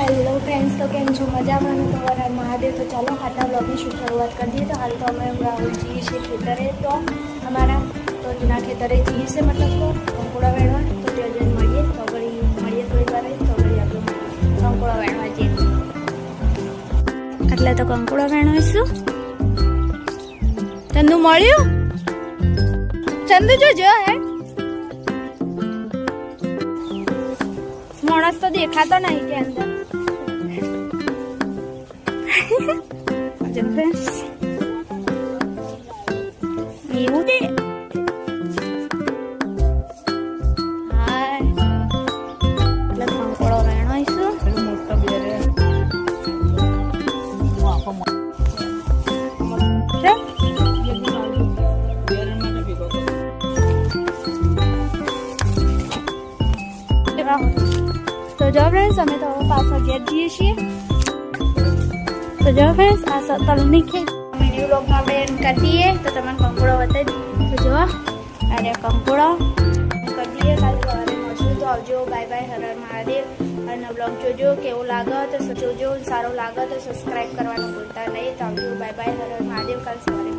Hello friends, તો કેમ છો? મજામાં ને? તમારા મહાદેવ. તો ચાલો આજના બ્લોગની શરૂઆત કરી દઈએ. તો હાલ તો અમે રાહુલ જઈએ છીએ ખેતરે, તો અમારા તો જૂના ખેતરે જઈએ છે, મતલબ તો કંકોડા વેણવા. તો ત્યાં જઈને મળીએ, તો ઘડી મળીએ થોડી વાર, તો ઘડી આપણે કંકોડા વેણવા જઈએ. એટલે તો કંકોડા વેણવીશું. ચંદુ મળ્યું? ચંદુ જોજો હે માણસ તો દેખાતો નહીં કે અંદર. એવું છે. હા, એટલે કંકોડો વેણવાઈશું. તો જો ફ્રેન્ડ્સ, અમે તો પાછા ઘેર જઈએ છીએ. તો જો ફ્રેન્ડ્સ, આ તલની ખેત વિડીયો લોગમાં આપણે એન્ડ કરી દઈએ. તો તમને કંકોડો બતાવી દઈએ. તો જો અરે કંકોડો કરી દઈએ. કાલે સવારે મળશું. તો આવજો. Bye bye. હર હર મહાદેવ. અને બ્લોગ જોજો, કેવો લાગે તો જોજો. સારો લાગે તો સબસ્ક્રાઈબ કરવાનું ભૂલતા નહીં. તો આવજો. Bye bye. હર હર મહાદેવ. કાલે સવારે